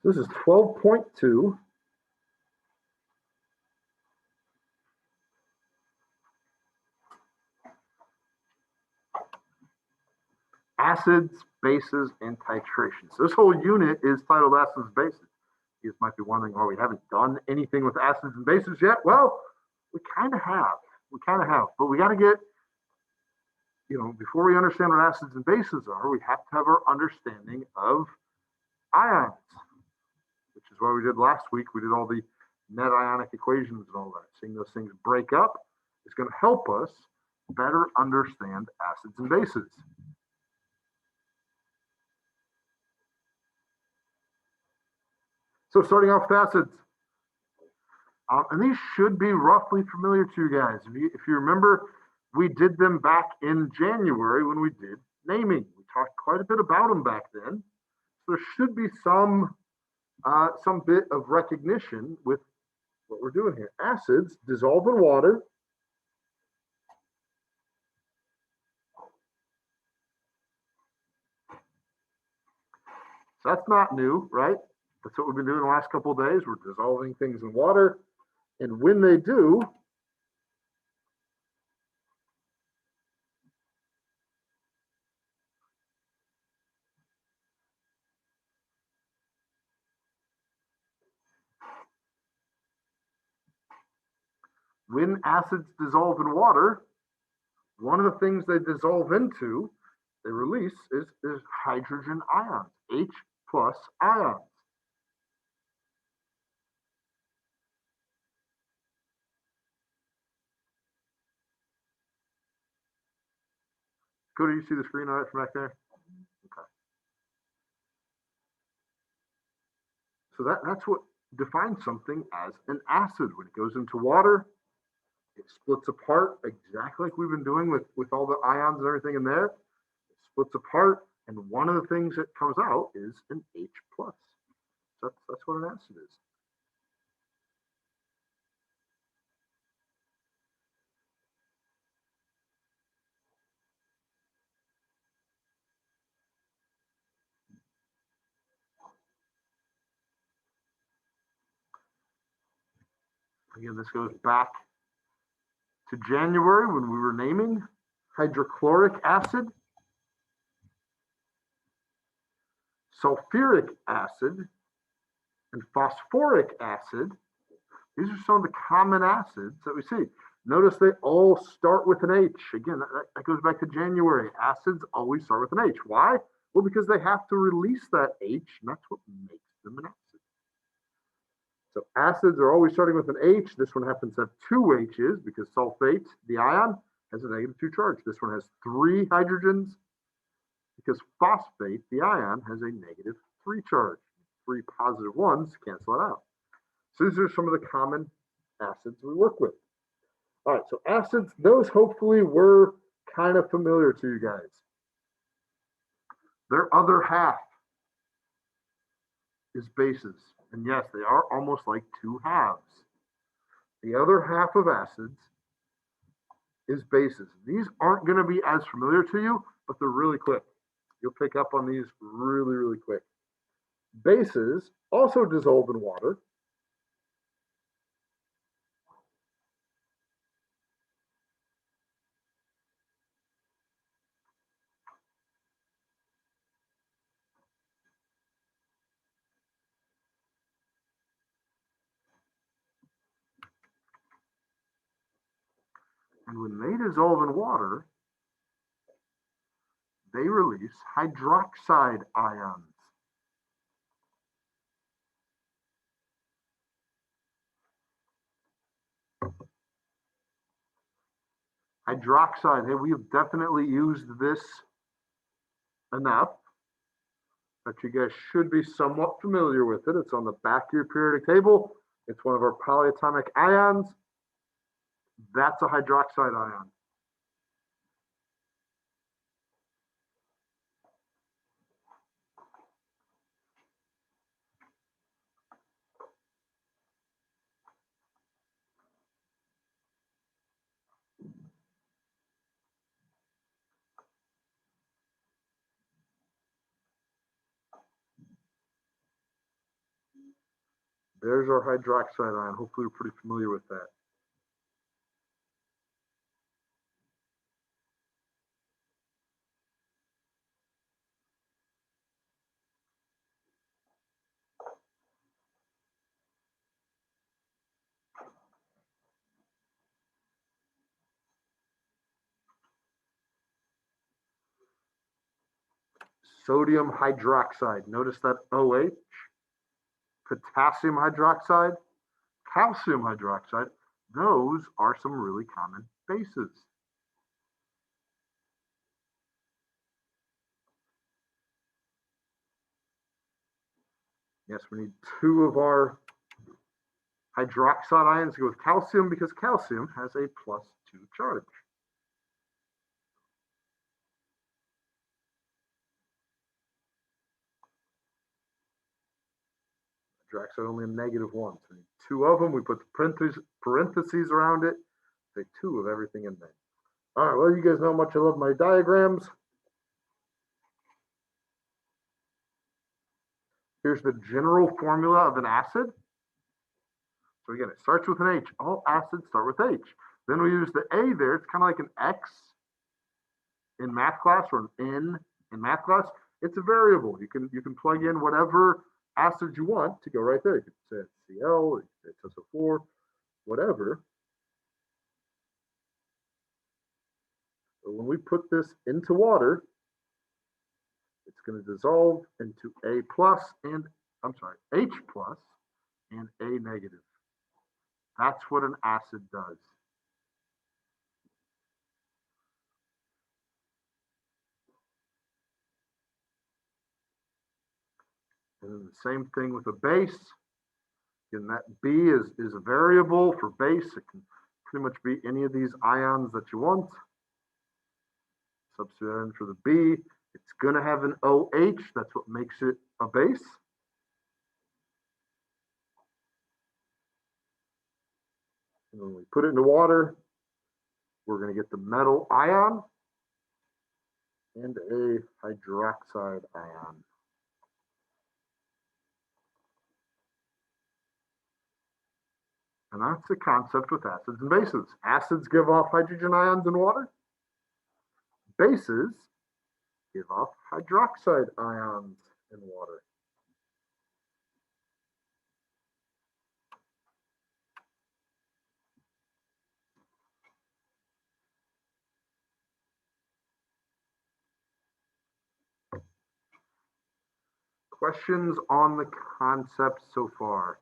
This is 12.2. Acids, bases, and titrations. This whole unit is titled acids and bases. You guys might be wondering, oh, we haven't done anything with acids and bases yet. Well, we kind of have. But we got to get, before we understand what acids and bases are, we have to have our understanding of ions, which is what we did last week. We did all the net ionic equations and all that. Seeing those things break up is going to help us better understand acids and bases. So starting off with acids, and these should be roughly familiar to you guys. If you remember, we did them back in January when we did naming. We talked quite a bit about them back then. So there should be some bit of recognition with what we're doing here. Acids dissolve in water. So that's not new, right? That's what we've been doing the last couple of days. We're dissolving things in water. And when they do, when acids dissolve in water, one of the things they dissolve into, they release, is hydrogen ions, H plus ions. Cody, you see the screen all right from back there? Okay. So that's what defines something as an acid. When it goes into water, it splits apart exactly like we've been doing with all the ions and everything in there. It splits apart, and one of the things that comes out is an H plus. So that's what an acid is. Again, this goes back to January when we were naming hydrochloric acid, sulfuric acid, and phosphoric acid. These are some of the common acids that we see. Notice they all start with an H. Again, that goes back to January. Acids always start with an H. Why? Well, because they have to release that H, and that's what makes them an acid. So acids are always starting with an H. This one happens to have two H's because sulfate, the ion, has a -2 charge. This one has 3 hydrogens because phosphate, the ion, has a -3 charge. 3 positive ones cancel it out. So these are some of the common acids we work with. All right, so acids, those hopefully were kind of familiar to you guys. Their other half is bases. And yes, they are almost like 2 halves. The other half of acids is bases. These aren't going to be as familiar to you, but they're really quick. You'll pick up on these really, really quick. Bases also dissolve in water. And when they dissolve in water, they release hydroxide ions. Hydroxide, hey, we have definitely used this enough that you guys should be somewhat familiar with it. It's on the back of your periodic table. It's one of our polyatomic ions. That's a hydroxide ion. There's our hydroxide ion. Hopefully you're pretty familiar with that. Sodium hydroxide. Notice that OH. Potassium hydroxide, calcium hydroxide. Those are some really common bases. Yes, we need 2 of our hydroxide ions to go with calcium because calcium has a +2 charge. Hydroxide only a -1. So we need 2 of them. We put the parentheses around it. Say 2 of everything in there. All right, well, you guys know how much I love my diagrams. Here's the general formula of an acid. So again, it starts with an H. All acids start with H. Then we use the A there. It's kind of like an X in math class or an N in math class. It's a variable. You can plug in whatever acid you want to go right there. You could say it's Cl, you could say it's SO4, whatever. So when we put this into water, it's going to dissolve into A plus and H plus and A negative. That's what an acid does. And then the same thing with a base. And that B is a variable for base. It can pretty much be any of these ions that you want. Substitute in for the B. It's going to have an OH. That's what makes it a base. And when we put it into water, we're going to get the metal ion and a hydroxide ion. And that's the concept with acids and bases. Acids give off hydrogen ions in water. Bases give off hydroxide ions in water. Questions on the concept so far?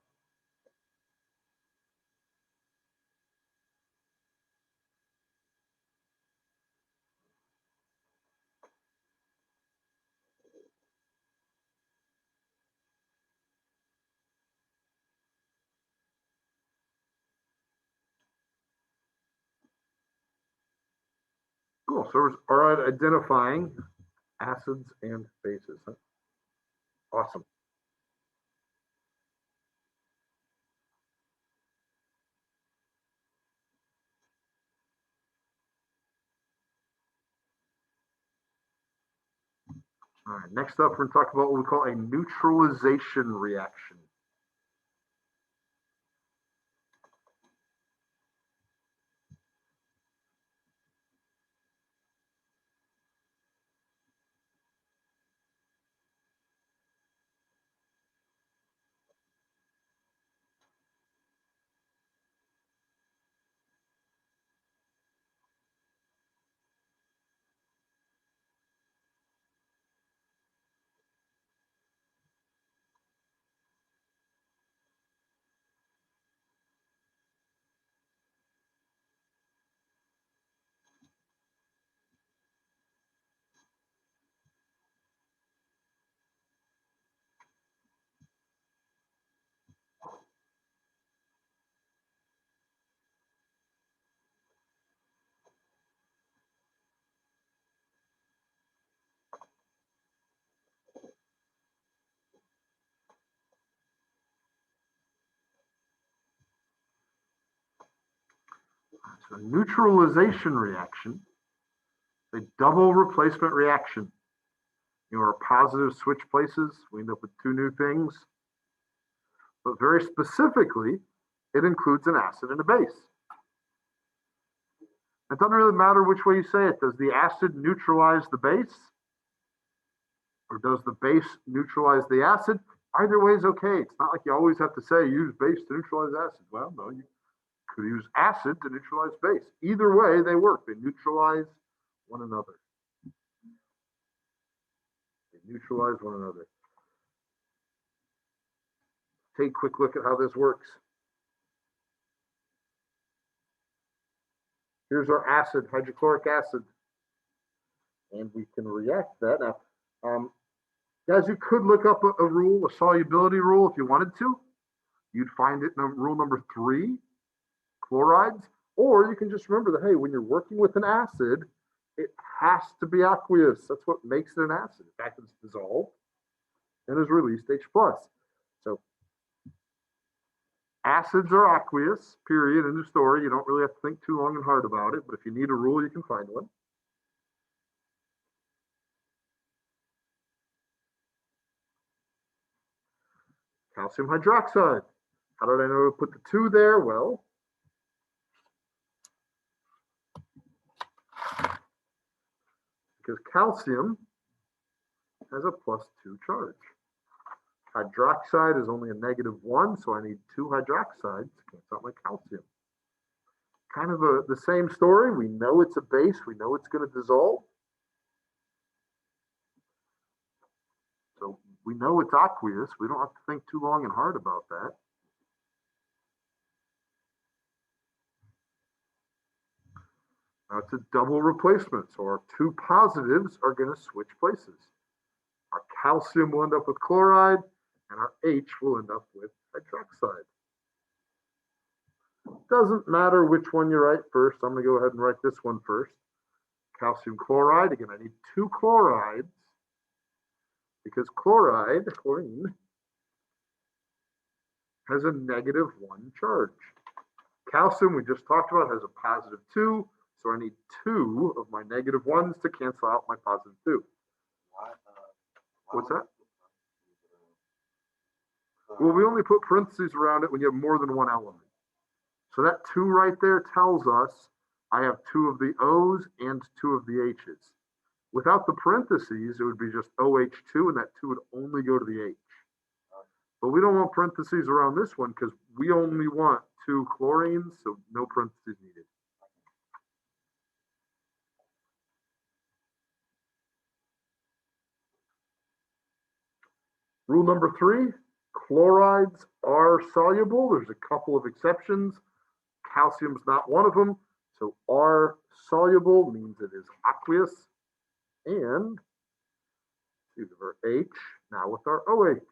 Cool. So we're identifying acids and bases. Huh? Awesome. All right, next up, we're going to talk about what we call a neutralization reaction. So neutralization reaction, a double replacement reaction. You know, our positive switch places, we end up with 2 new things. but very specifically, it includes an acid and a base. It doesn't really matter which way you say it. Does the acid neutralize the base? Or does the base neutralize the acid? Either way is okay. It's not like you always have to say use base to neutralize acid. Well, no, you could use acid to neutralize base. Either way, they work. They neutralize one another. They neutralize one another. Take a quick look at how this works. Here's our acid, hydrochloric acid. And we can react that. Now, guys, you could look up a rule, a solubility rule, if you wanted to. You'd find it in rule number 3, chlorides. Or you can just remember that, hey, when you're working with an acid, it has to be aqueous. That's what makes it an acid. In fact, it's dissolved and is released H+. So acids are aqueous, period, end of story. You don't really have to think too long and hard about it, but if you need a rule, you can find one. Calcium hydroxide. How did I know to put the 2 there? Well, because calcium has a +2 charge. Hydroxide is only a -1, so I need 2 hydroxides to cancel out my calcium. Kind of the same story. We know it's a base. We know it's going to dissolve. So we know it's aqueous. We don't have to think too long and hard about that. Now it's a double replacement. So our 2 positives are going to switch places. Our calcium will end up with chloride, and our H will end up with hydroxide. Doesn't matter which one you write first. I'm going to go ahead and write this one first. Calcium chloride. Again, I need 2 chlorides because chlorine, has a -1 charge. Calcium, we just talked about, has a +2, so I need 2 of my -1s to cancel out my +2. What's that? Well, we only put parentheses around it when you have more than one element. So that 2 right there tells us I have 2 of the O's and 2 of the H's. Without the parentheses, it would be just OH2, and that 2 would only go to the H. But we don't want parentheses around this one because we only want 2 chlorines, so no parentheses needed. Rule number 3, chlorides are soluble. There's a couple of exceptions. Calcium's not one of them. So R soluble means it is aqueous. And we have our H now with our OH.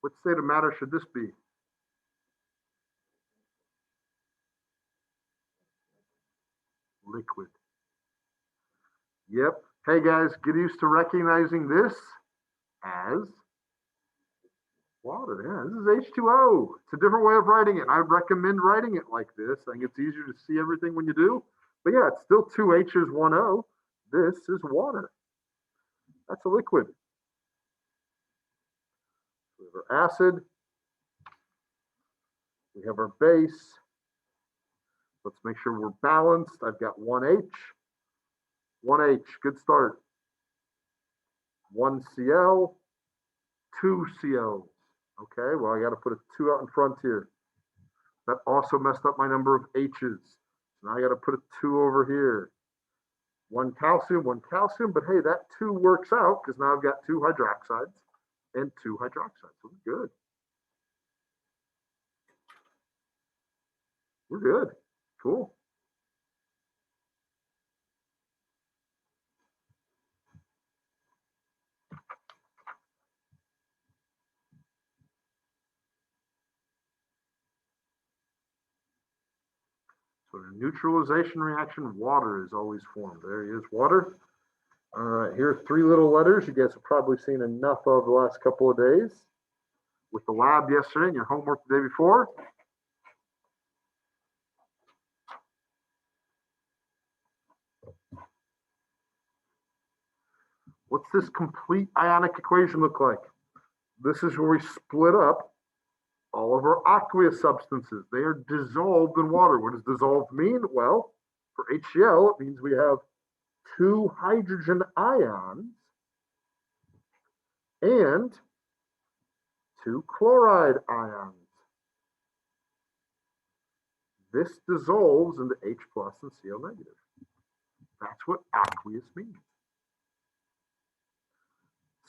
What state of matter should this be? Liquid. Yep. Hey guys, get used to recognizing this as water. Yeah, this is H2O. It's a different way of writing it. I recommend writing it like this. I think it's easier to see everything when you do. But yeah, it's still 2 H's, 1 O. This is water. That's a liquid. We have our acid. We have our base. Let's make sure we're balanced. I've got 1H. 1H, good start. 1 Cl, 2 Cl. Okay, well, I got to put a 2 out in front here. That also messed up my number of H's. So now I got to put a 2 over here. 1 calcium, but hey, that 2 works out because now I've got 2 hydroxides and 2 hydroxides. So we're good. We're good. Cool. So in a neutralization reaction, water is always formed. There is water. All right, here's 3 little letters you guys have probably seen enough of the last couple of days with the lab yesterday and your homework the day before. What's this complete ionic equation look like? This is where we split up all of our aqueous substances. They are dissolved in water. What does dissolved mean? Well, for HCl, it means we have 2 hydrogen ions and 2 chloride ions. This dissolves into H plus and Cl negative. That's what aqueous means.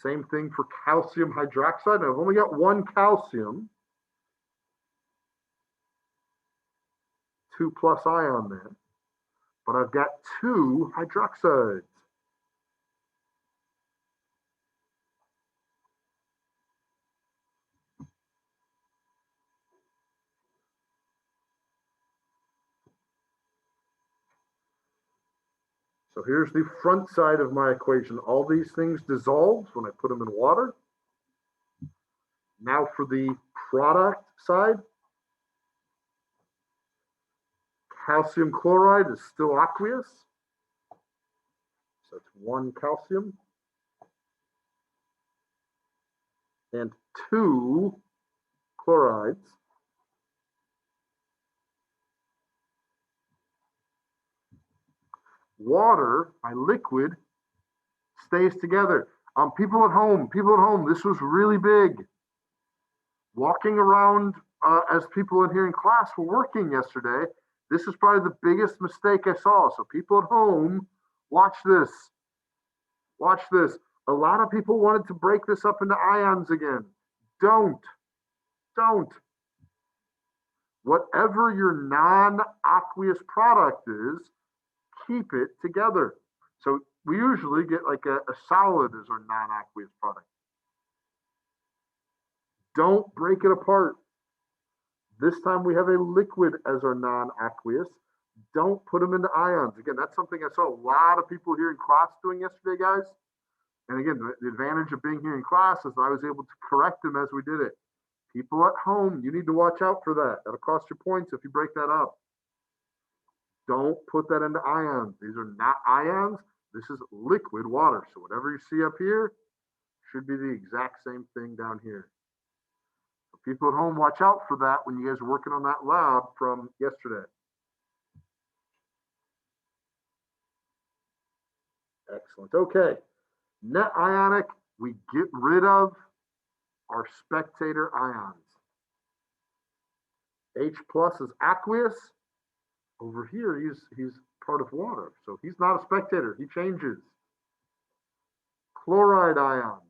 Same thing for calcium hydroxide. Now, I've only got 1 calcium, 2 plus ion there, but I've got 2 hydroxides. So here's the front side of my equation. All these things dissolve when I put them in water. Now for the product side, calcium chloride is still aqueous. So it's 1 calcium and 2 chlorides. Water, my liquid, stays together. People at home, this was really big. Walking around as people in here in class were working yesterday, this is probably the biggest mistake I saw. So people at home, watch this. Watch this. A lot of people wanted to break this up into ions again. Don't. Whatever your non-aqueous product is, keep it together. So we usually get like a solid as our non-aqueous product. Don't break it apart. This time we have a liquid as our non-aqueous. Don't put them into ions. Again, that's something I saw a lot of people here in class doing yesterday, guys. And again, the advantage of being here in class is I was able to correct them as we did it. People at home, you need to watch out for that. That'll cost you points if you break that up. Don't put that into ions. These are not ions. This is liquid water. So whatever you see up here should be the exact same thing down here. So people at home, watch out for that when you guys are working on that lab from yesterday. Excellent. Okay. Net ionic, we get rid of our spectator ions. H plus is aqueous. Over here, he's part of water. So he's not a spectator. He changes. Chloride ion.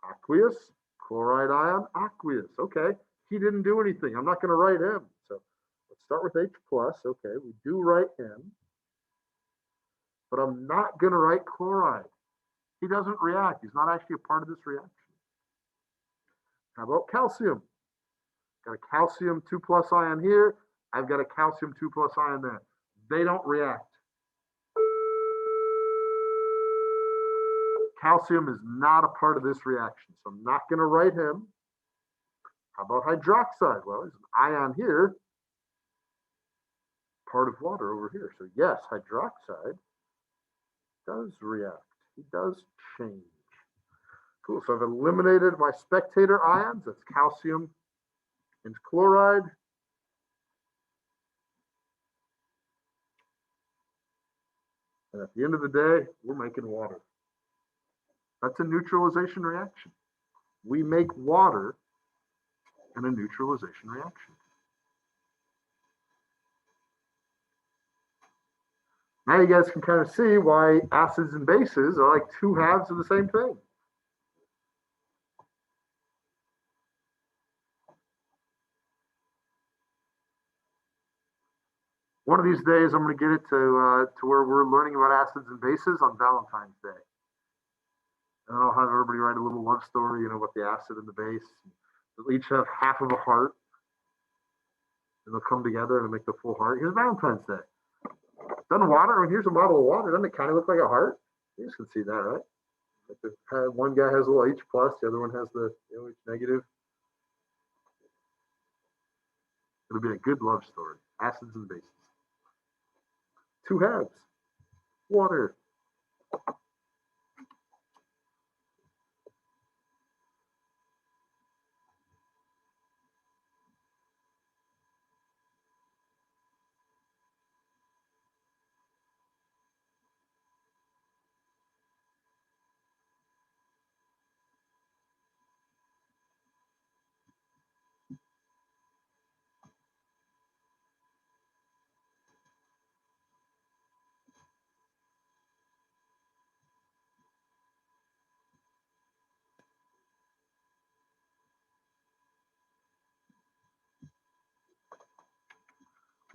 Aqueous. Chloride ion. Aqueous. Okay. He didn't do anything. I'm not going to write him. So let's start with H plus. Okay. We do write him. But I'm not going to write chloride. He doesn't react. He's not actually a part of this reaction. How about calcium? Got a calcium 2 plus ion here. I've got a calcium 2 plus ion there. They don't react. Calcium is not a part of this reaction, so I'm not going to write him. How about hydroxide? Well, there's an ion here, part of water over here. So yes, hydroxide does react. He does change. Cool. So I've eliminated my spectator ions. That's calcium and chloride. And at the end of the day, we're making water. That's a neutralization reaction. We make water in a neutralization reaction. Now you guys can kind of see why acids and bases are like 2 halves of the same thing. One of these days, I'm going to get it to where we're learning about acids and bases on Valentine's Day. And I'll have everybody write a little love story, about the acid and the base. They'll each have half of a heart. And they'll come together and make the full heart. Here's Valentine's Day. Doesn't water, here's a model of water. Doesn't it kind of look like a heart? You guys can see that, right? Like one guy has a little H plus, the other one has the H negative. It'll be a good love story. Acids and bases. 2 halves. Water.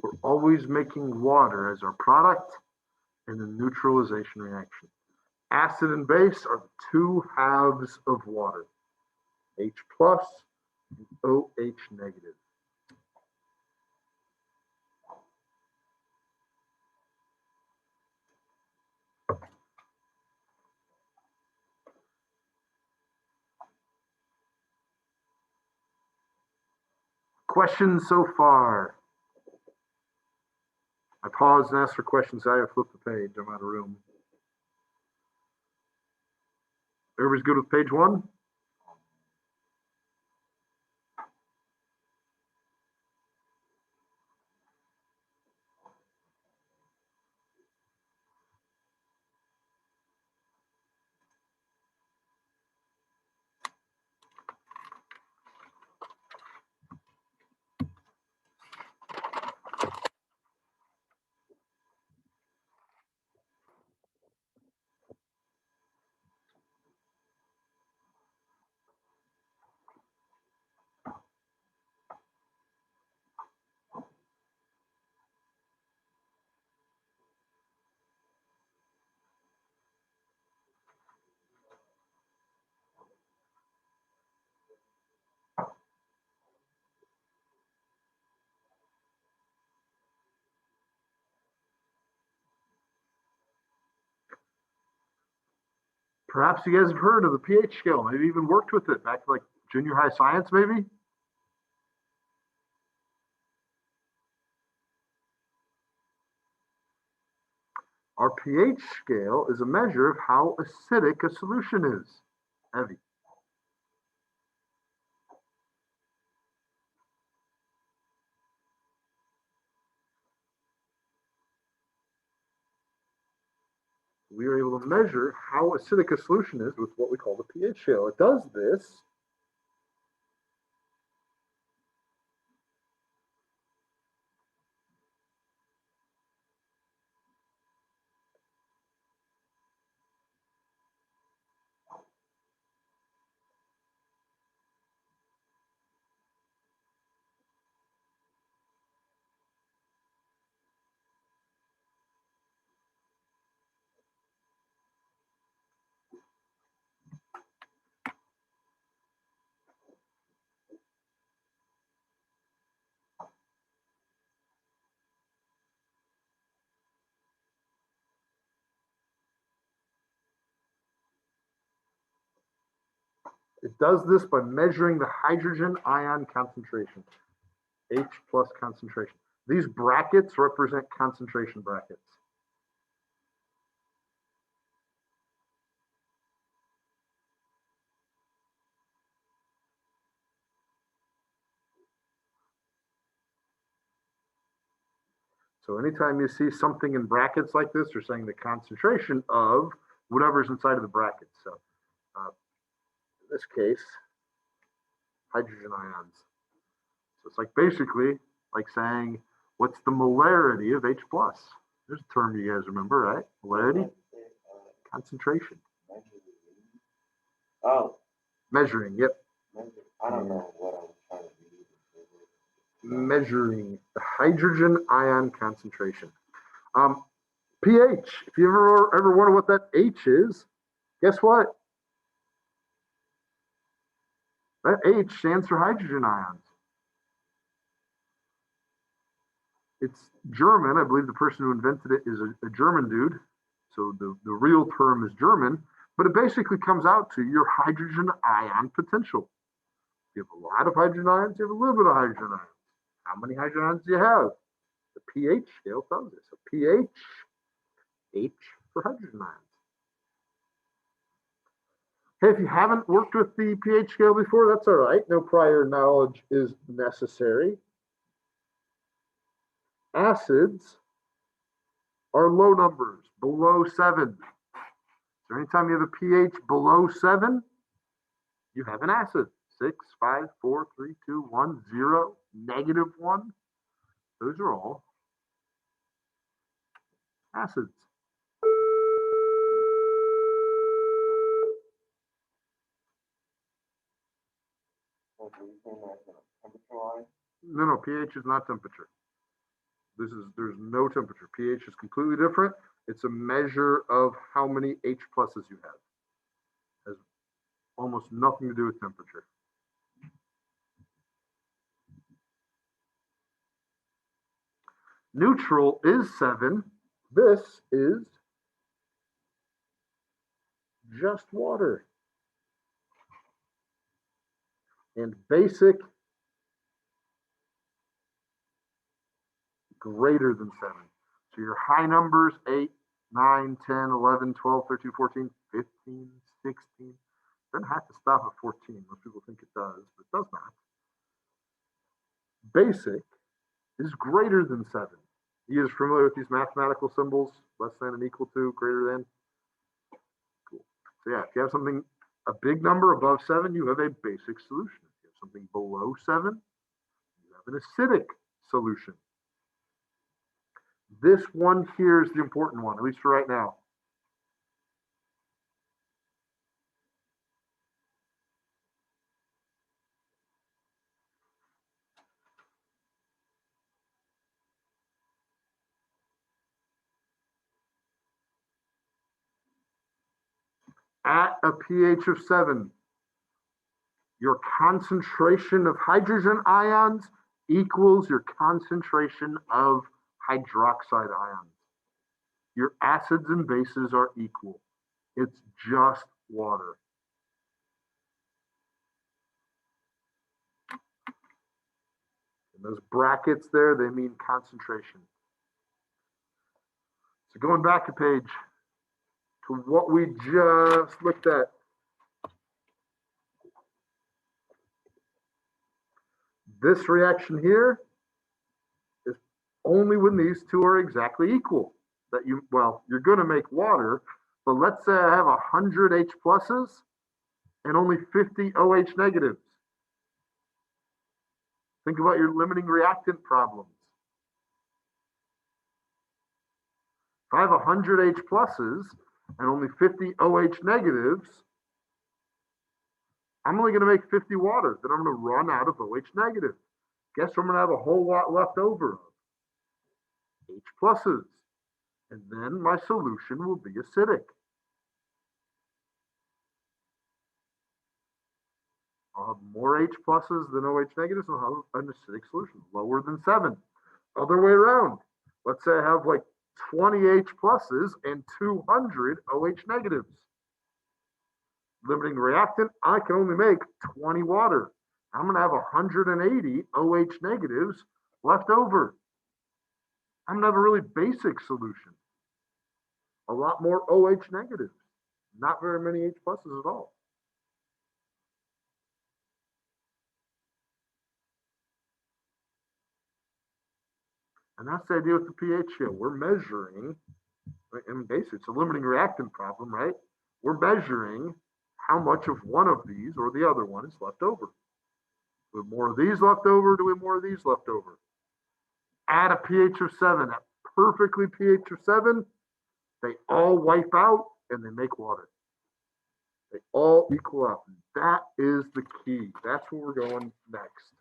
We're always making water as our product in a neutralization reaction. Acid and base are the two halves of water, H plus and OH negative. Questions so far? I paused and asked for questions. I have flipped the page. I'm out of room. Everybody's good with page 1? Perhaps you guys have heard of the pH scale, maybe even worked with it back to like junior high science, maybe? Our pH scale is a measure of how acidic a solution is. Heavy. We are able to measure how acidic a solution is with what we call the pH scale. It does this by measuring the hydrogen ion concentration, H plus concentration. These brackets represent concentration brackets. So anytime you see something in brackets like this, you're saying the concentration of whatever's inside of the bracket. So in this case, hydrogen ions. So it's like basically like saying, what's the molarity of H plus? There's a term you guys remember, right? Molarity? Concentration. Oh. Measuring, yep. I don't know what I'm trying to do. Measuring the hydrogen ion concentration. pH, if you ever wonder what that H is, guess what? That H stands for hydrogen ions. It's German. I believe the person who invented it is a German dude. So the real term is German, but it basically comes out to your hydrogen ion potential. You have a lot of hydrogen ions, you have a little bit of hydrogen ions. How many hydrogen ions do you have? The pH scale tells us. So pH, H for hydrogen ions. Hey, if you haven't worked with the pH scale before, that's all right. No prior knowledge is necessary. Acids are low numbers, below 7. So anytime you have a pH below 7, you have an acid. 6, 5, 4, 3, 2, 1, 0, -1. Those are all acids. No, pH is not temperature. There's no temperature. pH is completely different. It's a measure of how many H pluses you have. It has almost nothing to do with temperature. Neutral is 7. This is just water. And basic, greater than 7. So your high numbers, 8, 9, 10, 11, 12, 13, 14, 15, 16. Doesn't have to stop at 14. Most people think it does, but it does not. Basic is greater than 7. You guys familiar with these mathematical symbols? Less than and equal to, greater than? Cool. So yeah, if you have something, a big number above 7, you have a basic solution. If you have something below 7, you have an acidic solution. This one here is the important one, at least for right now. At a pH of 7, your concentration of hydrogen ions equals your concentration of hydroxide ions. Your acids and bases are equal. It's just water. And those brackets there, they mean concentration. So going back a page to what we just looked at. This reaction here is only when these two are exactly equal. That you, well, you're going to make water, but let's say I have 100 H pluses and only 50 OH negatives. Think about your limiting reactant problems. If I have 100 H pluses and only 50 OH negatives, I'm only going to make 50 water. Then I'm going to run out of OH negative. Guess I'm going to have a whole lot left over of H pluses. And then my solution will be acidic. I'll have more H pluses than OH negatives, and I'll have an acidic solution, lower than 7. Other way around. Let's say I have like 20 H pluses and 200 OH negatives. Limiting reactant, I can only make 20 water. I'm going to have 180 OH negatives left over. I'm going to have a really basic solution. A lot more OH negatives. Not very many H pluses at all. And that's the idea with the pH here. We're measuring, and basically it's a limiting reactant problem, right? We're measuring how much of one of these or the other one is left over. Do we have more of these left over? Do we have more of these left over? At a pH of 7, at perfectly pH of 7, they all wipe out and they make water. They all equal out. That is the key. That's where we're going next.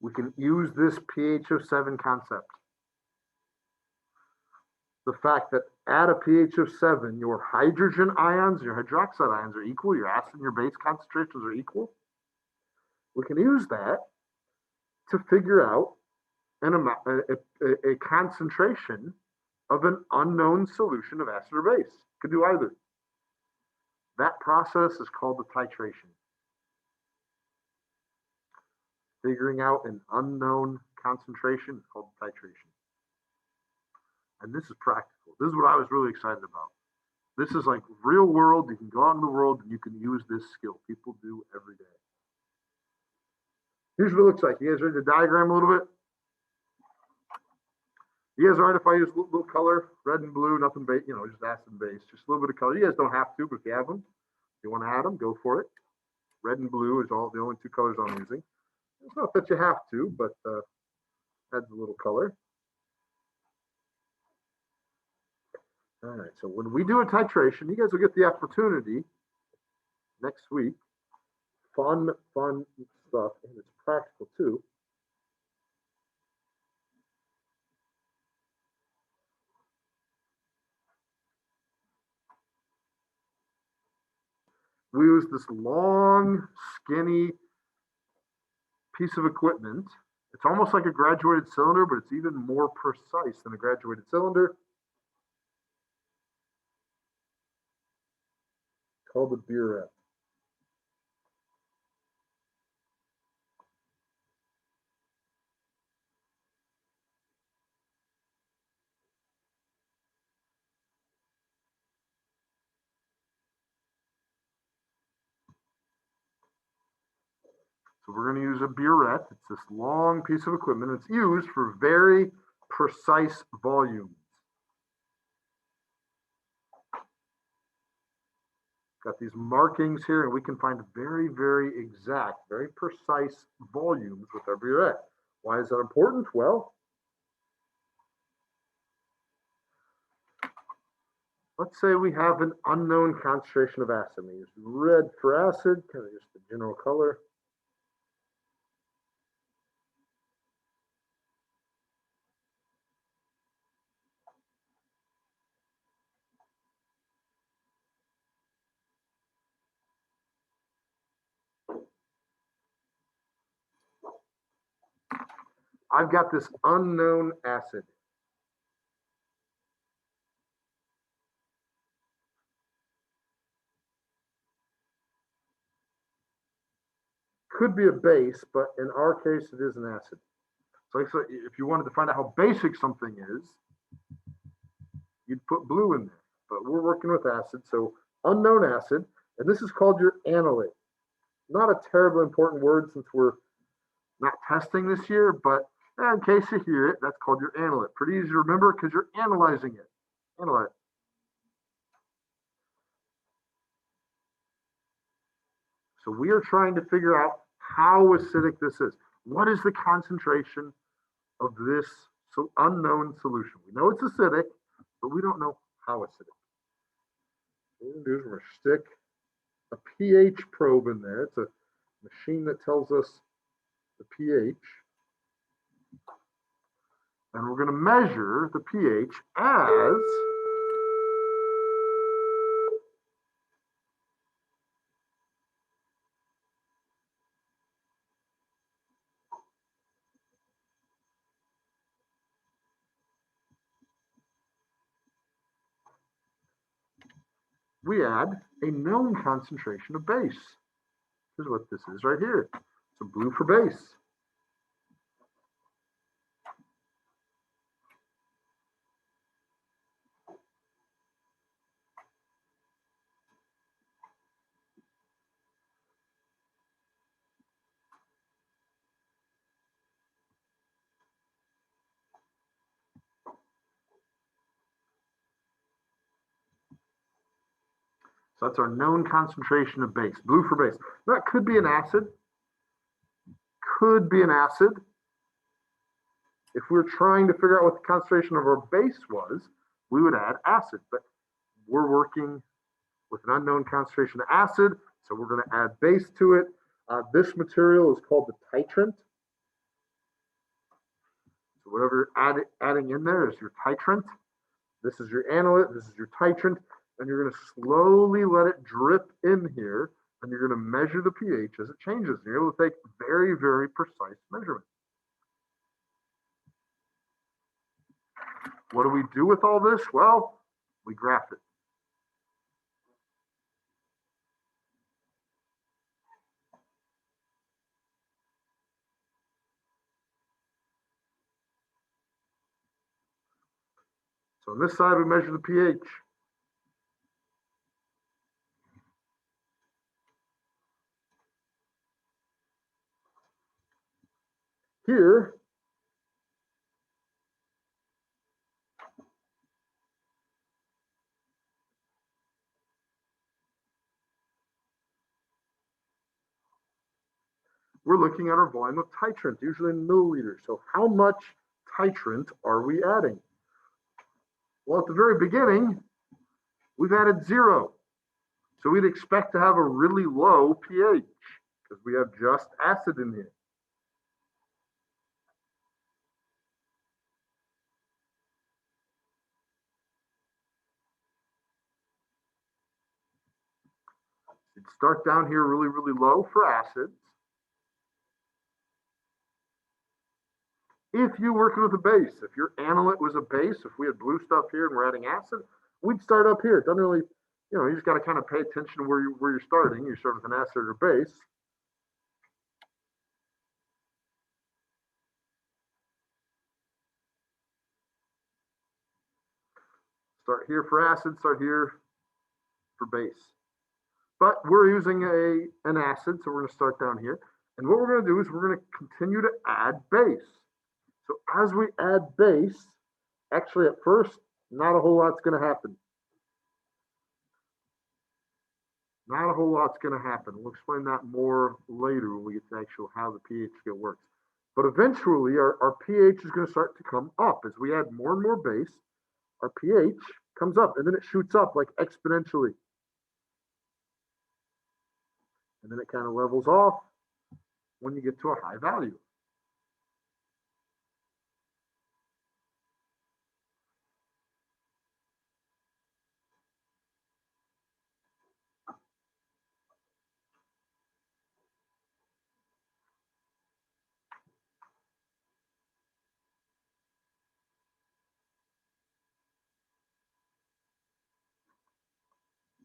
We can use this pH of 7 concept. The fact that at a pH of 7, your hydrogen ions, your hydroxide ions are equal, your acid and your base concentrations are equal. We can use that to figure out a concentration of an unknown solution of acid or base. Could do either. That process is called the titration. Figuring out an unknown concentration is called titration. And this is practical. This is what I was really excited about. This is like real world. You can go out in the world and you can use this skill. People do every day. Here's what it looks like. You guys ready to diagram a little bit? You guys all right if I use a little color, red and blue, nothing base, just acid and base, just a little bit of color. You guys don't have to, but if you have them, if you want to add them, go for it. Red and blue is all the only two colors I'm using. It's not that you have to, but adds a little color. All right, so when we do a titration, you guys will get the opportunity next week. Fun stuff, and it's practical too. We use this long, skinny piece of equipment. It's almost like a graduated cylinder, but it's even more precise than a graduated cylinder. Called the burette. So we're going to use a burette. It's this long piece of equipment. It's used for very precise volumes. Got these markings here, and we can find very, very exact, very precise volumes with our burette. Why is that important? Well, let's say we have an unknown concentration of acid. We use red for acid, kind of just the general color. I've got this unknown acid. Could be a base, but in our case, it is an acid. So if you wanted to find out how basic something is, you'd put blue in there. But we're working with acid, so unknown acid, and this is called your analyte. Not a terribly important word since we're not testing this year, but in case you hear it, that's called your analyte. Pretty easy to remember because you're analyzing it. Analyte. So we are trying to figure out how acidic this is. What is the concentration of this unknown solution? We know it's acidic, but we don't know how acidic. What we're going to do is we're going to stick a pH probe in there. It's a machine that tells us the pH. And we're going to measure the pH as we add a known concentration of base. This is what this is right here. So blue for base. So that's our known concentration of base, blue for base. That could be an acid. Could be an acid. If we were trying to figure out what the concentration of our base was, we would add acid. But we're working with an unknown concentration of acid, so we're going to add base to it. This material is called the titrant. So whatever you're adding in there is your titrant. This is your analyte. This is your titrant. And you're going to slowly let it drip in here. And you're going to measure the pH as it changes. And you're able to take very, very precise measurements. What do we do with all this? Well, we graph it. So on this side, we measure the pH. Here, we're looking at our volume of titrant, usually in milliliters. So how much titrant are we adding? Well, at the very beginning, we've added 0. So we'd expect to have a really low pH because we have just acid in here. You'd start down here really, really low for acids. If you're working with a base, if your analyte was a base, if we had blue stuff here and we're adding acid, we'd start up here. It doesn't really, you just got to kind of pay attention to where you're starting. You start with an acid or base. Start here for acid, start here for base. But we're using an acid, so we're going to start down here. And what we're going to do is we're going to continue to add base. So as we add base, actually at first, not a whole lot's going to happen. Not a whole lot's going to happen. We'll explain that more later when we get to actual how the pH scale works. But eventually, our pH is going to start to come up. As we add more and more base, our pH comes up, and then it shoots up like exponentially. And then it kind of levels off when you get to a high value.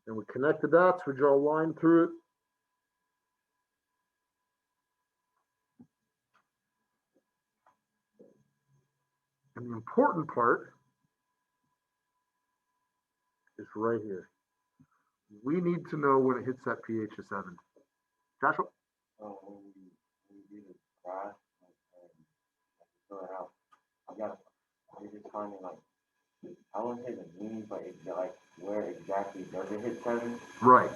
And we connect the dots, we draw a line through it. And the important part is right here. We need to know when it hits that pH of 7. Joshua? When we do the graph, fill it out, I'm just finding I wouldn't say the mean, but it's where exactly does it hit 7? Right.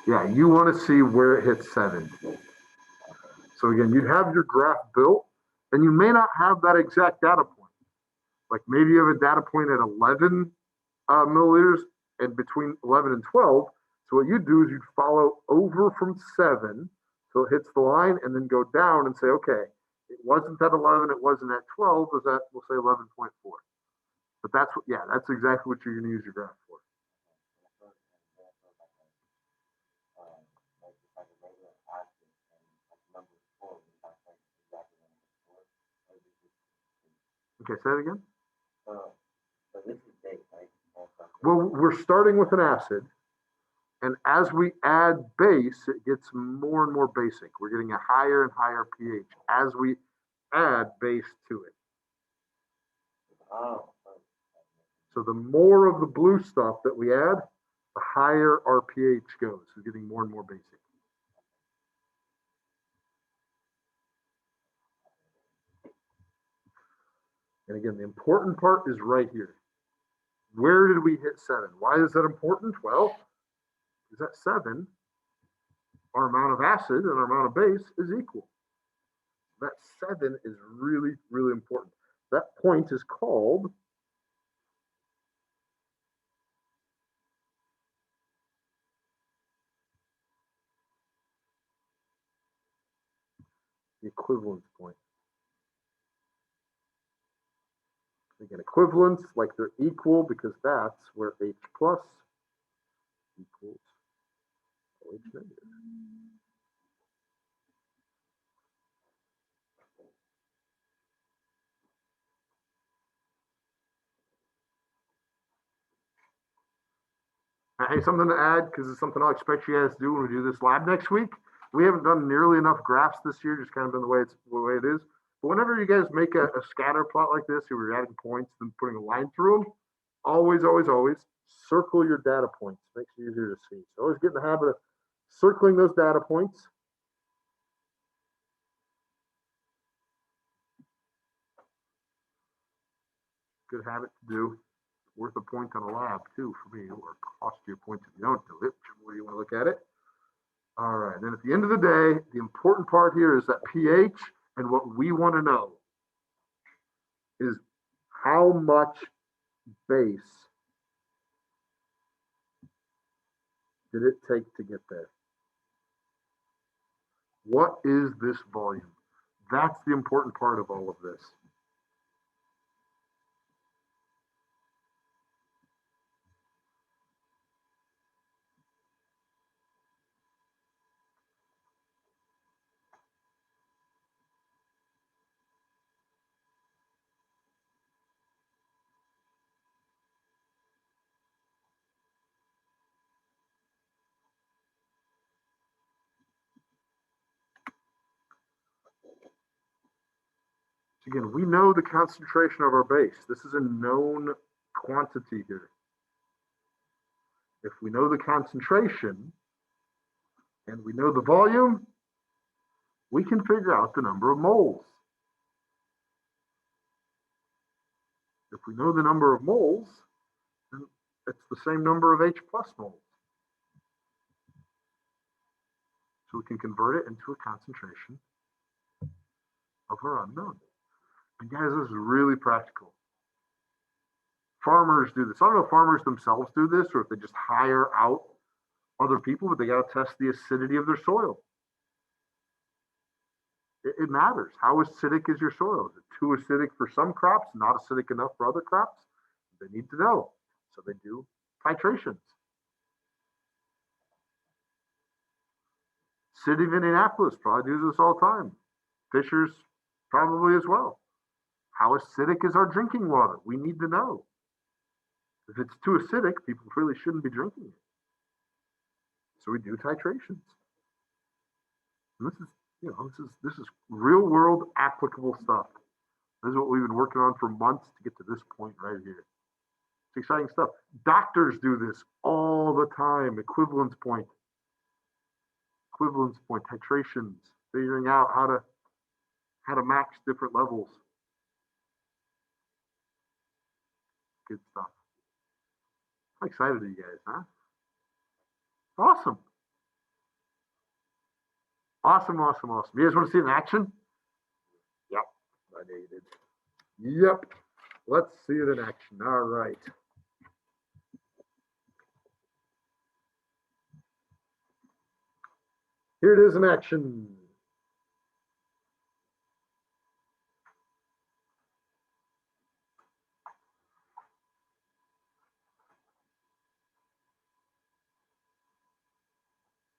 Yeah, you want to see where it hits 7. So again, you'd have your graph built, and you may not have that exact data point. Like maybe you have a data point at 11 milliliters and between 11 and 12. So what you'd do is you'd follow over from 7 so it hits the line and then go down and say, okay, it wasn't at 11, it wasn't at 12, was that, we'll say 11.4. But that's exactly what you're going to use your graph for. Okay, say it again. So this is base, right? Well, we're starting with an acid, and as we add base, it gets more and more basic. We're getting a higher and higher pH as we add base to it. Oh. So the more of the blue stuff that we add, the higher our pH goes. It's getting more and more basic. And again, the important part is right here. Where did we hit 7? Why is that important? Well, because at 7, our amount of acid and our amount of base is equal. That 7 is really, really important. That point is called the equivalence point. Again, equivalence, like they're equal, because that's where H plus equals OH negative. Hey, something to add, because it's something I'll expect you guys to do when we do this lab next week. We haven't done nearly enough graphs this year, just kind of been the way it is. But whenever you guys make a scatter plot like this, where you're adding points and putting a line through them, always, always, always circle your data points. Makes it easier to see. So always get in the habit of circling those data points. Good habit to do. Worth a point on a lab too for me, or cost you a point if you don't do it, whichever way you want to look at it. All right, then at the end of the day, the important part here is that pH, and what we want to know is how much base did it take to get there? What is this volume? That's the important part of all of this. Again, we know the concentration of our base. This is a known quantity here. If we know the concentration and we know the volume, we can figure out the number of moles. If we know the number of moles, then it's the same number of H plus moles. So we can convert it into a concentration of our unknown. And guys, this is really practical. Farmers do this. I don't know if farmers themselves do this or if they just hire out other people, but they got to test the acidity of their soil. It matters. How acidic is your soil? Is it too acidic for some crops, not acidic enough for other crops? They need to know. So they do titrations. City of Indianapolis probably does this all the time. Fishers probably as well. How acidic is our drinking water? We need to know. If it's too acidic, people really shouldn't be drinking it. So we do titrations. And this is real world applicable stuff. This is what we've been working on for months to get to this point right here. It's exciting stuff. Doctors do this all the time. Equivalence point, titrations, figuring out how to max different levels. Good stuff. How excited are you guys, huh? Awesome. Awesome. You guys want to see it in action? Yep, I know you did. Yep. Let's see it in action. All right. Here it is in action.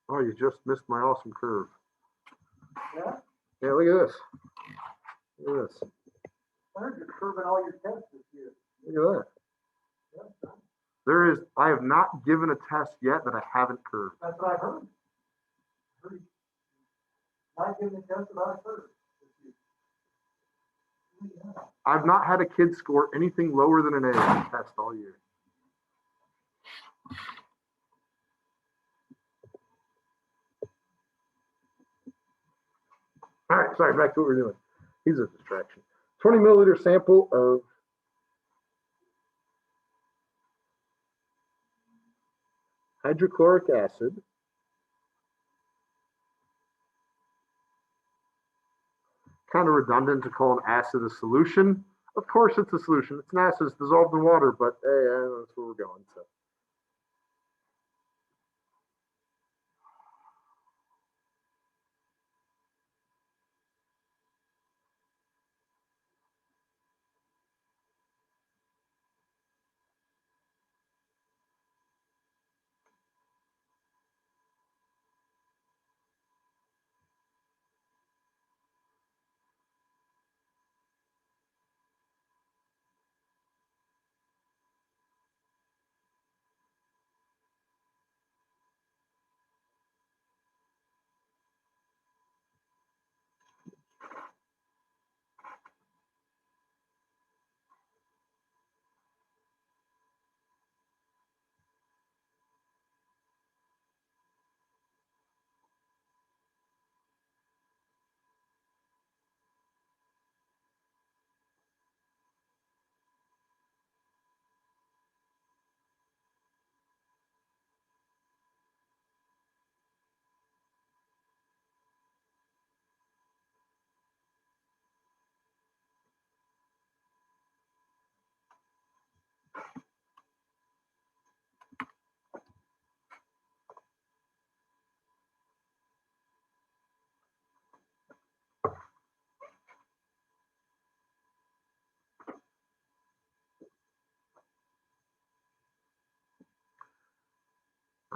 Oh, you just missed my awesome curve. Yeah? Yeah, look at this. Look at this. I heard you're curving all your tests this year. Look at that. I have not given a test yet that I haven't curved. That's what I heard. Not giving a test about a curve this year. Yeah. I've not had a kid score anything lower than an A on the test all year. All right, sorry, back to what we're doing. He's a distraction. 20 milliliter sample of hydrochloric acid. Kind of redundant to call an acid a solution. Of course it's a solution. It's an acid, it's dissolved in water, but hey, that's where we're going. So.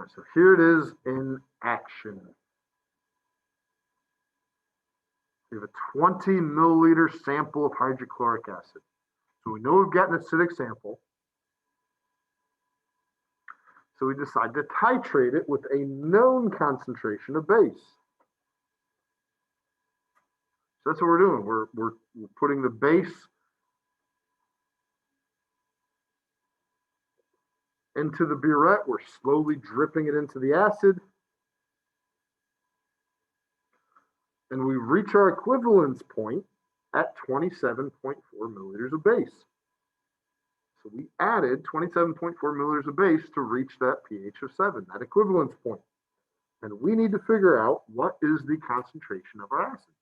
All right, so here it is in action. We have a 20 milliliter sample of hydrochloric acid. So we know we've got an acidic sample. So we decide to titrate it with a known concentration of base. So that's what we're doing. We're putting the base into the burette. We're slowly dripping it into the acid. And we reach our equivalence point at 27.4 milliliters of base. So we added 27.4 milliliters of base to reach that pH of 7, that equivalence point. And we need to figure out what is the concentration of our acid.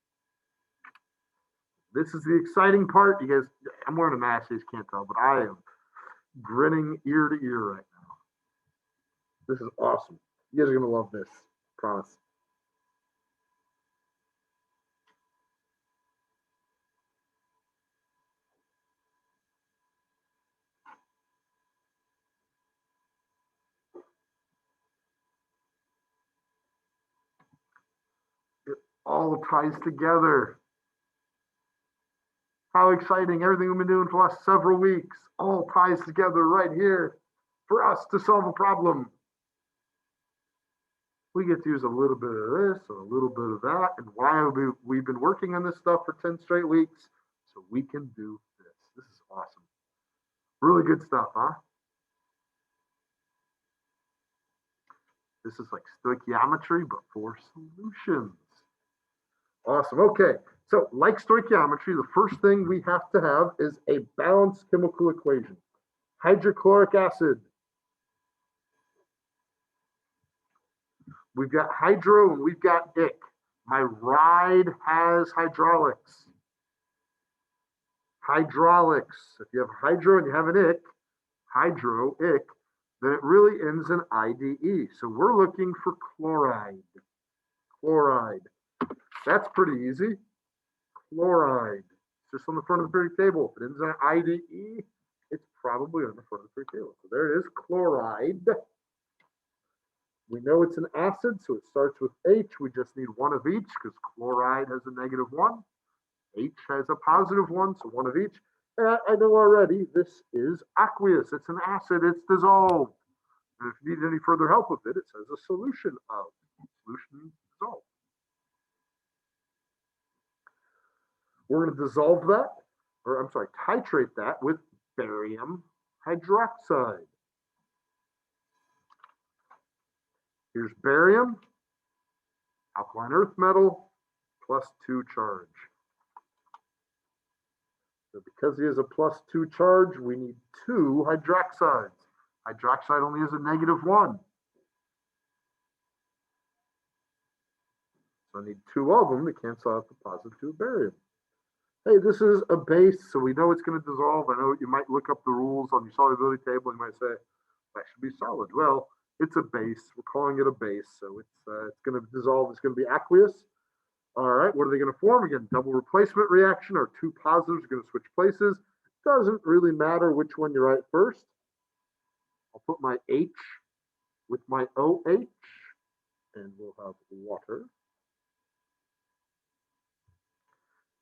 This is the exciting part. You guys, I'm wearing a mask, you guys can't tell, but I am grinning ear to ear right now. This is awesome. You guys are going to love this, promise. It all ties together. How exciting. Everything we've been doing for the last several weeks all ties together right here for us to solve a problem. We get to use a little bit of this and a little bit of that. And why have we've been working on this stuff for 10 straight weeks? So we can do this. This is awesome. Really good stuff, huh? This is like stoichiometry, but for solutions. Awesome. Okay. So like stoichiometry, the first thing we have to have is a balanced chemical equation. Hydrochloric acid. We've got hydro and we've got ick. My ride has hydraulics. Hydraulics. If you have hydro and you have an ick, hydro, ick, then it really ends in IDE. So we're looking for chloride. Chloride. That's pretty easy. Chloride. It's just on the front of the periodic table. If it ends in IDE, it's probably on the front of the periodic table. So there it is, chloride. We know it's an acid, so it starts with H. We just need one of each because chloride has a -1. H has a +1, so one of each. And I know already this is aqueous. It's an acid. It's dissolved. And if you need any further help with it, it says a solution of. Solution dissolved. We're going to dissolve that, or I'm sorry, titrate that with barium hydroxide. Here's barium, alkaline earth metal, +2 charge. So because he has a +2 charge, we need 2 hydroxides. Hydroxide only has a -1. So I need 2 of them to cancel out the +2 of barium. Hey, this is a base, so we know it's going to dissolve. I know you might look up the rules on your solubility table. You might say, that should be solid. Well, it's a base. We're calling it a base, so it's going to dissolve. It's going to be aqueous. All right, what are they going to form? Again, double replacement reaction. Our 2 positives are going to switch places. Doesn't really matter which one you write first. I'll put my H with my OH, and we'll have water.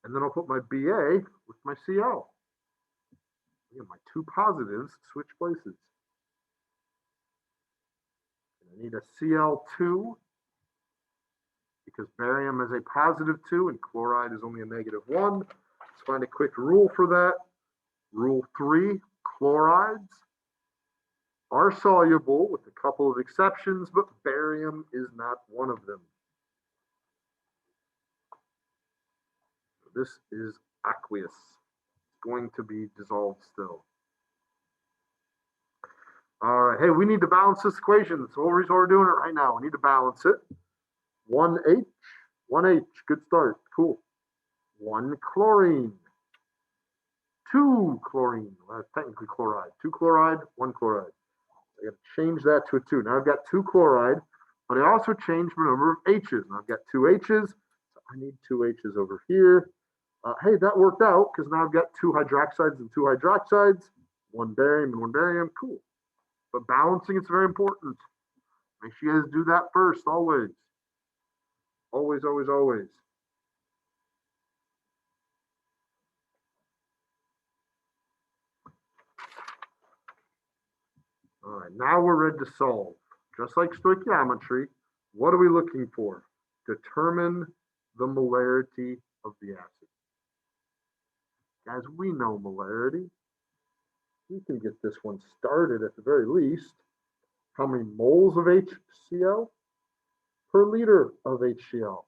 And then I'll put my Ba with my Cl. Again, my 2 positives switch places. I need a Cl2 because barium is a +2 and chloride is only a -1. Let's find a quick rule for that. Rule 3, chlorides are soluble with a couple of exceptions, but barium is not one of them. This is aqueous. It's going to be dissolved still. All right. Hey, we need to balance this equation. That's the whole reason we're doing it right now. We need to balance it. 1H, 1H. Good start. Cool. 1 chlorine. 2 chlorine. Well, technically chloride. 2 chloride, 1 chloride. I got to change that to a 2. Now I've got 2 chloride, but I also changed my number of H's. Now I've got 2 H's. So I need 2 H's over here. Hey, that worked out because now I've got 2 hydroxides and 2 hydroxides, 1 barium and 1 barium. Cool. But balancing is very important. Make sure you guys do that first, always. Always, always, always. All right, now we're ready to solve. Just like stoichiometry, what are we looking for? Determine the molarity of the acid. Guys, we know molarity. We can get this one started at the very least. How many moles of HCl per liter of HCl?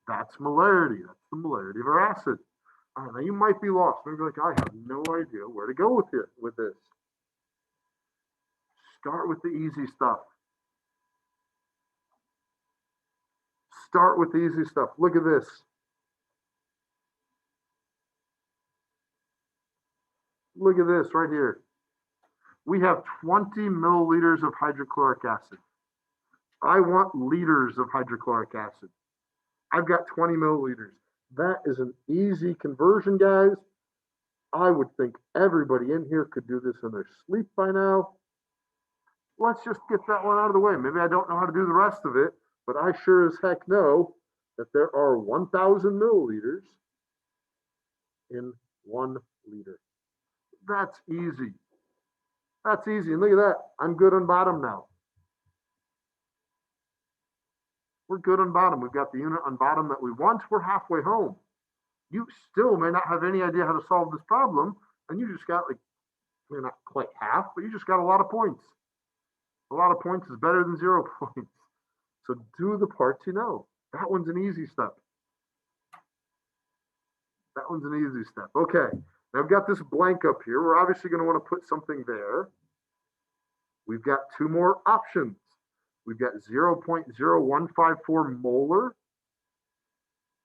That's molarity. That's the molarity of our acid. All right, now you might be lost. Maybe like, I have no idea where to go with this. Start with the easy stuff. Start with the easy stuff. Look at this. Look at this right here. We have 20 milliliters of hydrochloric acid. I want liters of hydrochloric acid. I've got 20 milliliters. That is an easy conversion, guys. I would think everybody in here could do this in their sleep by now. Let's just get that one out of the way. Maybe I don't know how to do the rest of it, but I sure as heck know that there are 1,000 milliliters in 1 liter. That's easy. That's easy. And look at that. I'm good on bottom now. We're good on bottom. We've got the unit on bottom that we want. We're halfway home. You still may not have any idea how to solve this problem, and you just got like, you're not quite half, but you just got a lot of points. A lot of points is better than 0 points. So do the parts you know. That one's an easy step. That one's an easy step. Okay, now I've got this blank up here. We're obviously going to want to put something there. We've got 2 more options. We've got 0.0154 molar,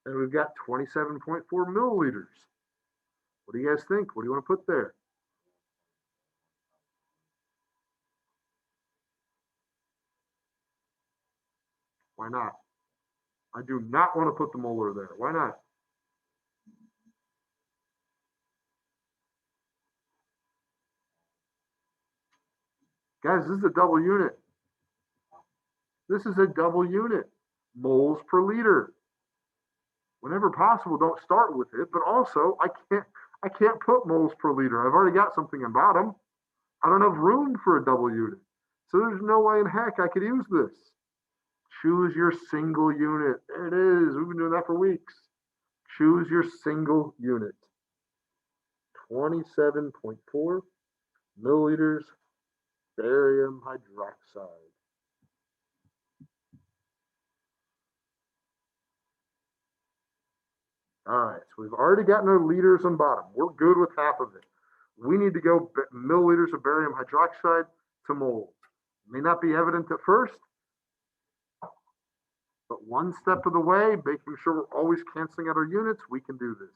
and we've got 27.4 milliliters. What do you guys think? What do you want to put there? Why not? I do not want to put the molar there. Why not? Guys, this is a double unit. This is a double unit. Moles per liter. Whenever possible, don't start with it, but also I can't put moles per liter. I've already got something in bottom. I don't have room for a double unit. So there's no way in heck I could use this. Choose your single unit. There it is. We've been doing that for weeks. Choose your single unit. 27.4 milliliters barium hydroxide. All right, so we've already gotten our liters on bottom. We're good with half of it. We need to go milliliters of barium hydroxide to moles. May not be evident at first, but one step of the way, making sure we're always canceling out our units, we can do this.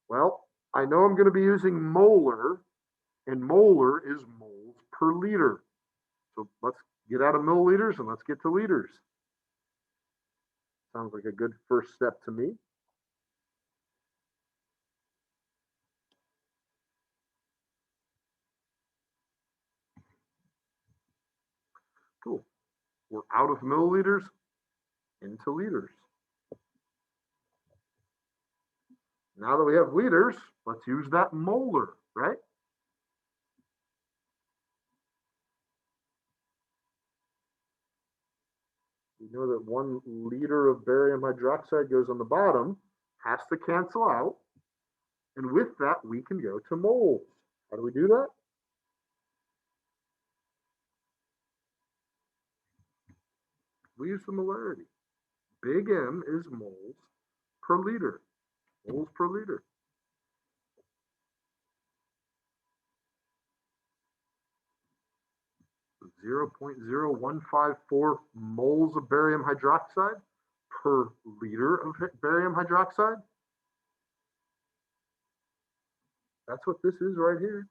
Well, I know I'm going to be using molar, and molar is moles per liter. So let's get out of milliliters and let's get to liters. Sounds like a good first step to me. Cool. We're out of milliliters into liters. Now that we have liters, let's use that molar, right? We know that 1 liter of barium hydroxide goes on the bottom, has to cancel out. And with that, we can go to moles. How do we do that? We use the molarity. Big M is moles per liter. Moles per liter. So 0.0154 moles of barium hydroxide per liter of barium hydroxide. That's what this is right here.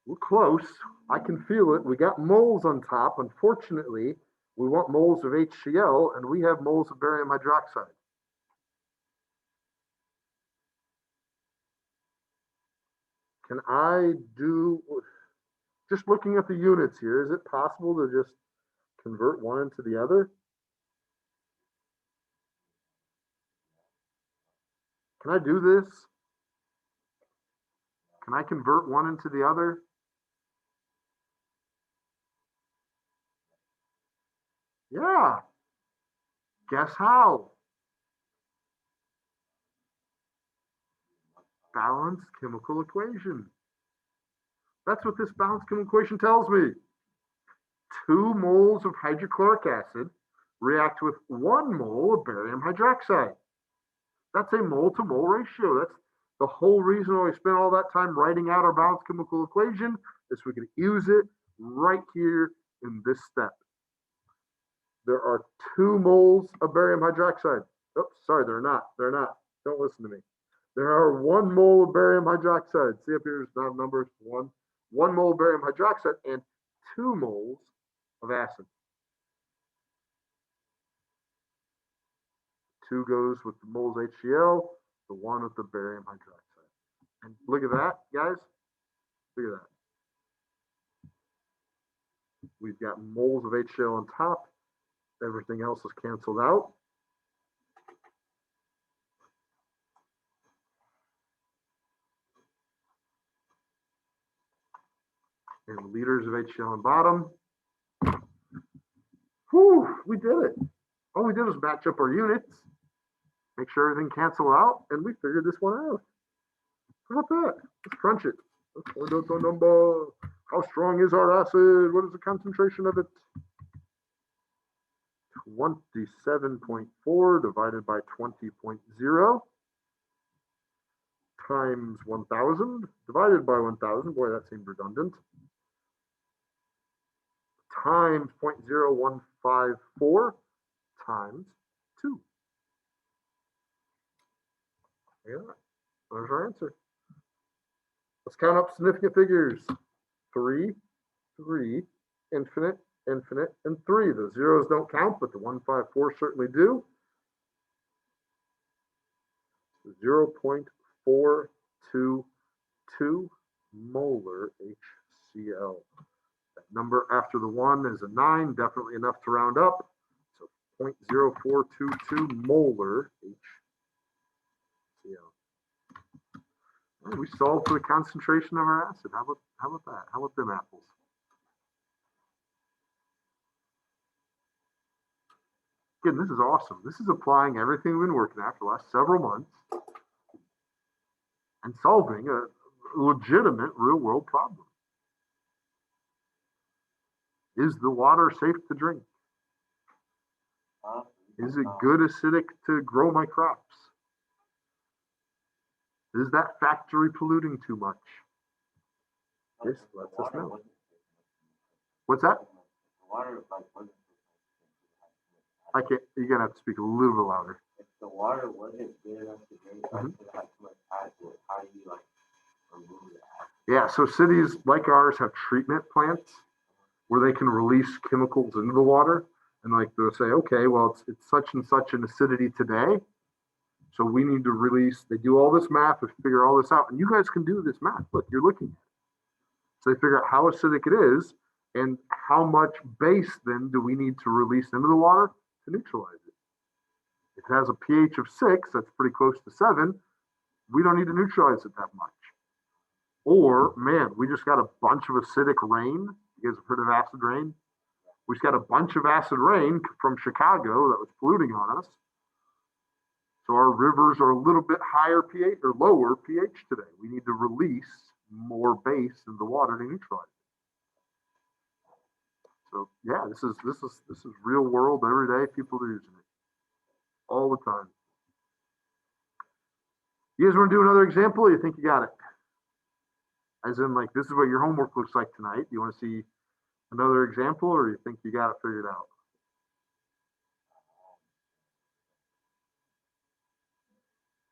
We're close. I can feel it. We got moles on top. Unfortunately, we want moles of HCl, and we have moles of barium Can I do, just looking at the units here, is it possible to just convert one into the other? Can I do this? Can I convert one into the other? Yeah. Guess how? Balanced chemical equation. That's what this balanced chemical equation tells me. 2 moles of hydrochloric acid react with 1 mole of barium hydroxide. That's a mole to mole ratio. That's the whole reason why we spent all that time writing out our balanced chemical equation, is we can use it right here in this step. There are 2 moles of barium hydroxide. Oops, sorry, they're not. They're not. Don't listen to me. There are 1 mole of barium hydroxide. See up here's the numbers. 1 mole of barium hydroxide and 2 moles of acid. 2 goes with the moles HCl, the 1 with the barium hydroxide. And look at that, guys. Look at that. We've got moles of HCl on top. Everything else is canceled out. And liters of HCl on bottom. Whew, we did it. All we did was match up our units, make sure everything canceled out, and we figured this one out. How about that? Let's crunch it. Let's find out the number. How strong is our acid? What is the concentration of it? 27.4 divided by 20.0 times 1,000 divided by 1,000. Boy, that seemed redundant. Times 0.0154 times 2. Yeah, there's our answer. Let's count up significant figures. 3, 3, infinite, infinite, and 3. The zeros don't count, but the 154 certainly do. 0.422 molar HCl. That number after the 1 is a 9, definitely enough to round up. So 0.0422 molar HCl. Well, we solved for the concentration of our acid. How about that? How about them apples? Again, this is awesome. This is applying everything we've been working at for the last several months and solving a legitimate real-world problem. Is the water safe to drink? Is it good acidic to grow my crops? Is that factory polluting too much? This lets us know. What's that? I can't. You're gonna have to speak a little bit louder. If the water wasn't good enough to drink, like it had too much acid, how do you like remove that? Yeah, so cities like ours have treatment plants where they can release chemicals into the water, and like they'll say, okay, well it's such and such an acidity today, so we need to release. They do all this math and figure all this out, and you guys can do this math. Look, you're looking at it. So they figure out how acidic it is and how much base then do we need to release into the water to neutralize it. If it has a pH of 6, that's pretty close to 7, we don't need to neutralize it that much. Or, man, we just got a bunch of acidic rain. You guys have heard of acid rain? We just got a bunch of acid rain from Chicago that was polluting on us. So our rivers are a little bit higher pH or lower pH today. We need to release more base in the water to neutralize it. So yeah, this is real world every day. People are using it all the time. You guys want to do another example, or you think you got it? As in, like, this is what your homework looks like tonight. Do you want to see another example, or do you think you got it figured out?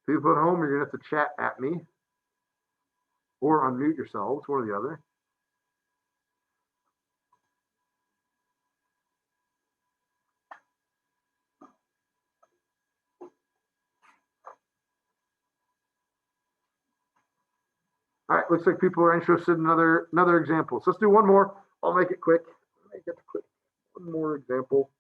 People at home, you're gonna have to chat at me or unmute yourselves, one or the other. All right, looks like people are interested in another example. So let's do one more. I'll make it quick. One more example.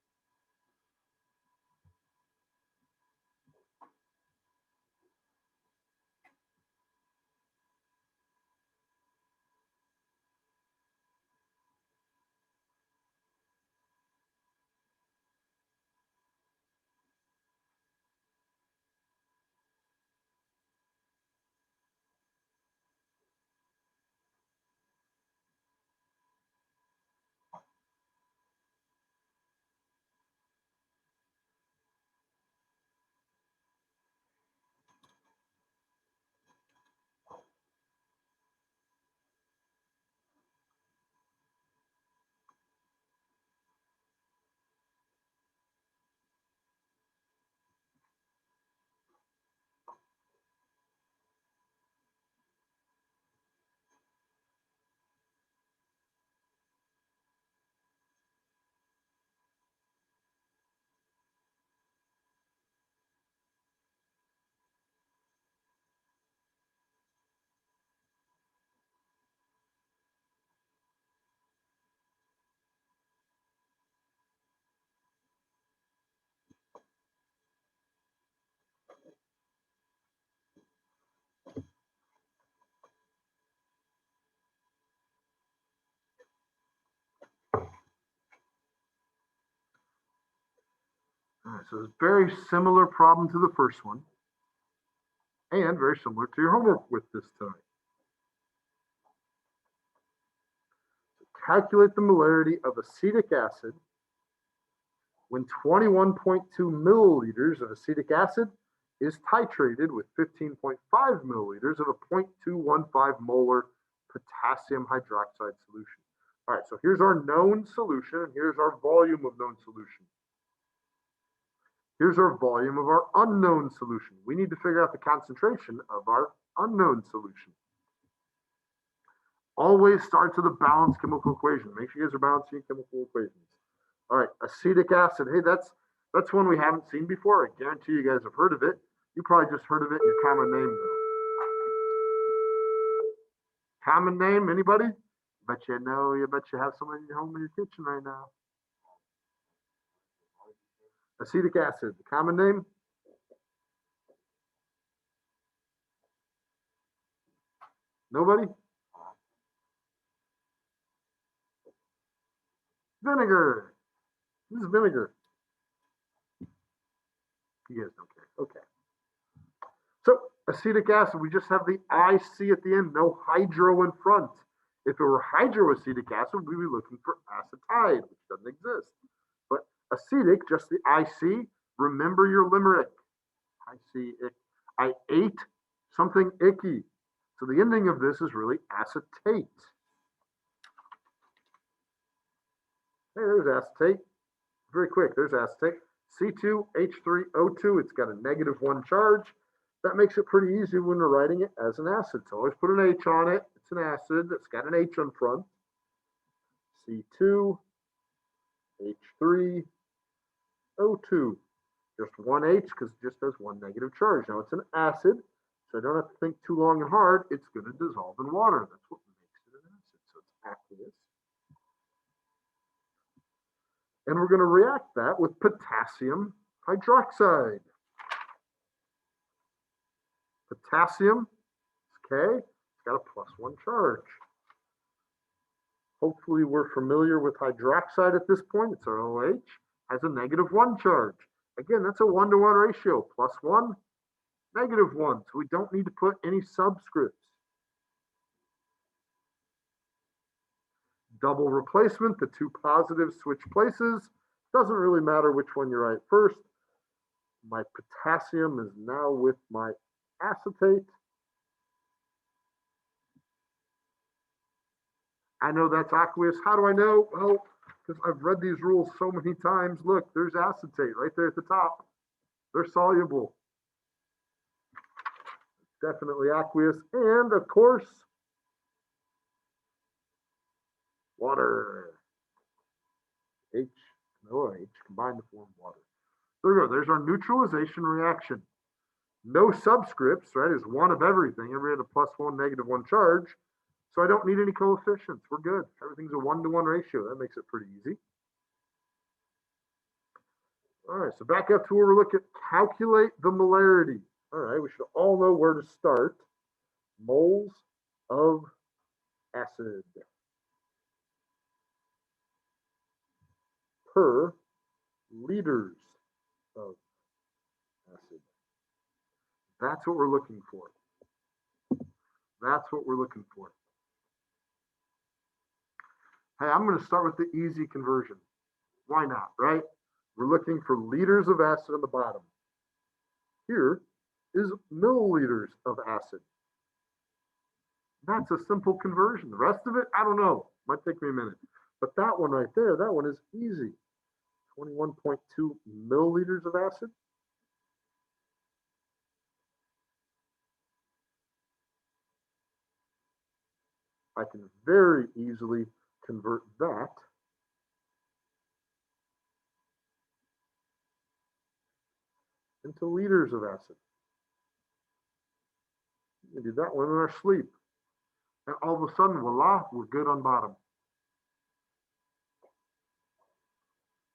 All right, so it's a very similar problem to the first one, and very similar to your homework with this tonight. Calculate the molarity of acetic acid when 21.2 milliliters of acetic acid is titrated with 15.5 milliliters of a 0.215 molar potassium hydroxide solution. All right, so here's our known solution, and here's our volume of known solution. Here's our volume of our unknown solution. We need to figure out the concentration of our unknown solution. Always start to the balanced chemical equation. Make sure you guys are balancing chemical equations. All right, acetic acid. Hey, that's one we haven't seen before. I guarantee you guys have heard of it. You probably just heard of it in your common name, though. Common name, anybody? Bet you know, you bet you have someone in your home in your kitchen right now. Acetic acid, the common name? Nobody? Vinegar. This is vinegar. You guys don't care. Okay. So acetic acid, we just have the IC at the end, no hydro in front. If it were hydroacetic acid, we'd be looking for acetyde, which doesn't exist. But acetic, just the IC, remember your limerick. I see it. I ate something icky. So the ending of this is really acetate. Hey, there's acetate. Very quick, there's acetate. C2H3O2, it's got a -1 charge. That makes it pretty easy when we're writing it as an acid. So always put an H on it. It's an acid that's got an H on front. C2H3O2. Just one H because it just has one negative charge. Now it's an acid, so I don't have to think too long and hard. It's going to dissolve in water. That's what makes it an acid. So it's aqueous. And we're going to react that with potassium hydroxide. Potassium, K, it's got a +1 charge. Hopefully we're familiar with hydroxide at this point. It's our OH, has a -1 charge. Again, that's a 1-to-1 ratio, +1, -1. So we don't need to put any subscripts. Double replacement, the two positives switch places. Doesn't really matter which one you write first. My potassium is now with my acetate. I know that's aqueous. How do I know? Well, because I've read these rules so many times. Look, there's acetate right there at the top. They're soluble. Definitely aqueous. And of course, water. H and OH combine to form water. There we go. There's our neutralization reaction. No subscripts, right, is one of everything. Every had a +1, -1 charge. So I don't need any coefficients. We're good. Everything's a 1-to-1 ratio. That makes it pretty easy. All right, so back up to where we're looking at calculate the molarity. All right, we should all know where to start. Moles of acid per liters of acid. That's what we're looking for. That's what we're looking for. Hey, I'm going to start with the easy conversion. Why not, right? We're looking for liters of acid on the bottom. Here is milliliters of acid. That's a simple conversion. The rest of it, I don't know. Might take me a minute. But that one right there, that one is easy. 21.2 milliliters of acid. I can very easily convert that into liters of acid. We did that one in our sleep. And all of a sudden, voila, we're good on bottom.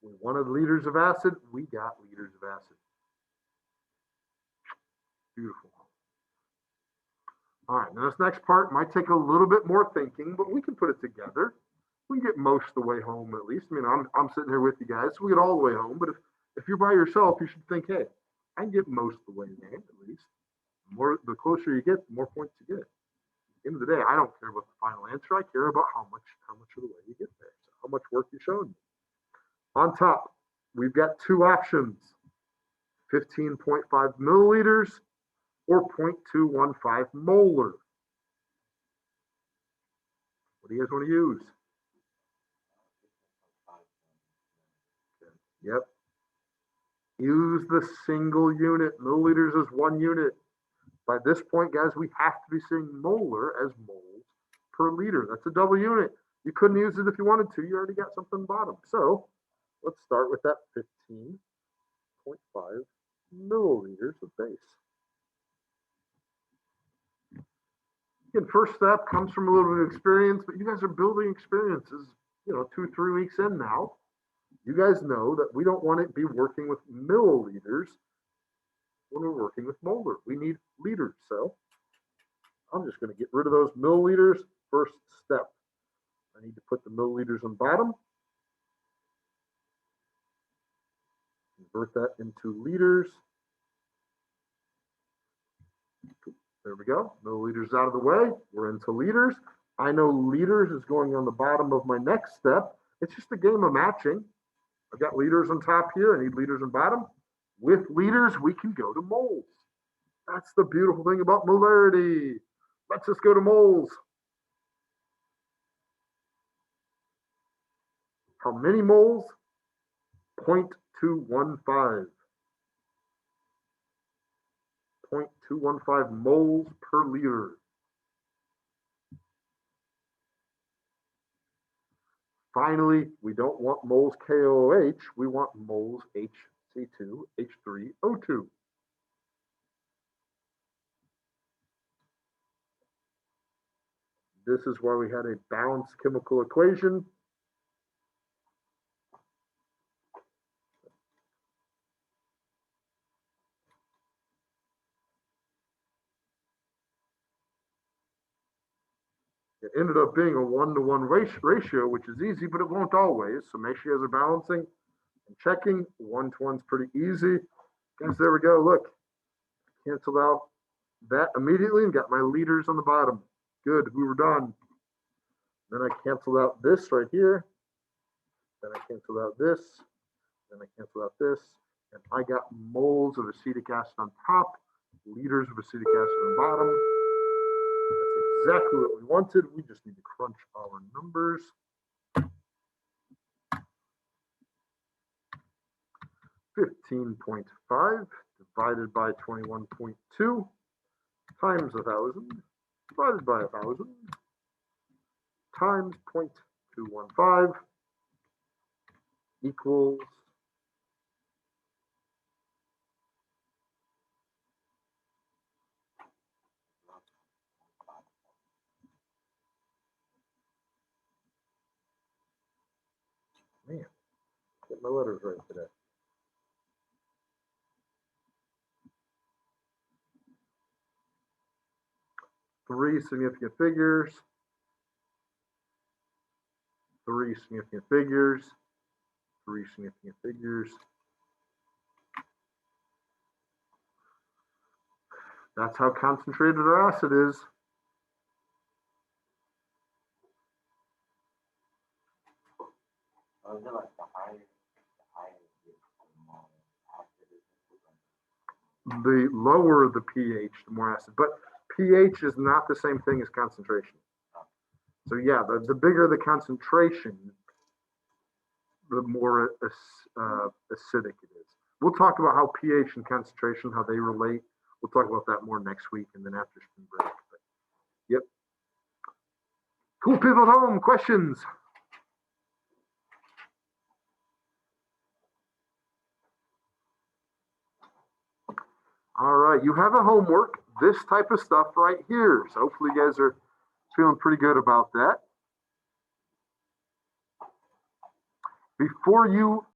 We wanted liters of acid, we got liters of acid. Beautiful. All right, now this next part might take a little bit more thinking, but we can put it together. We can get most of the way home at least. I mean, I'm sitting here with you guys, so we get all the way home. But if you're by yourself, you should think, hey, I can get most of the way there at least. The closer you get, the more points you get. At the end of the day, I don't care about the final answer. I care about how much of the way you get there. So how much work you showed me. On top, we've got two options: 15.5 milliliters or 0.215 molar. What do you guys want to use? Yep. Use the single unit. Milliliters is 1 unit. By this point, guys, we have to be saying molar as moles per liter. That's a double unit. You couldn't use it if you wanted to. You already got something bottom. So let's start with that 15.5 milliliters of base. Again, first step comes from a little bit of experience, but you guys are building experiences, 2-3 weeks in now. You guys know that we don't want to be working with milliliters when we're working with molar. We need liters. So I'm just going to get rid of those milliliters. First step. I need to put the milliliters on bottom. Convert that into liters. There we go. Milliliters out of the way. We're into liters. I know liters is going on the bottom of my next step. It's just a game of matching. I've got liters on top here. I need liters on bottom. With liters, we can go to moles. That's the beautiful thing about molarity. Let's just go to moles. How many moles? 0.215. 0.215 moles per liter. Finally, we don't want moles KOH. We want moles HC2, H3O2. This is why we had a balanced chemical equation. It ended up being a 1-to-1 ratio, which is easy, but it won't always. So make sure you guys are balancing and checking. 1-to-1's pretty easy. Guys, there we go. Look, canceled out that immediately and got my liters on the bottom. Good, we were done. Then I canceled out this right here. Then I canceled out this. Then I canceled out this. And I got moles of acetic acid on top, liters of acetic acid on bottom. That's exactly what we wanted. We just need to crunch our numbers. 15.5 divided by 21.2 times 1,000 divided by 1,000 times 0.215 equals Get my letters right today. Three significant figures. Three significant figures. Three significant figures. That's how concentrated our acid is. Or is it like the higher it gets, the more acid it is? The lower the pH, the more acid. But pH is not the same thing as concentration. So yeah, the bigger the concentration, the more acidic it is. We'll talk about how pH and concentration, how they relate. We'll talk about that more next week and then after spring break. But, yep. Cool people at home, questions? All right, you have a homework, this type of stuff right here. So hopefully you guys are feeling pretty good about that. Before you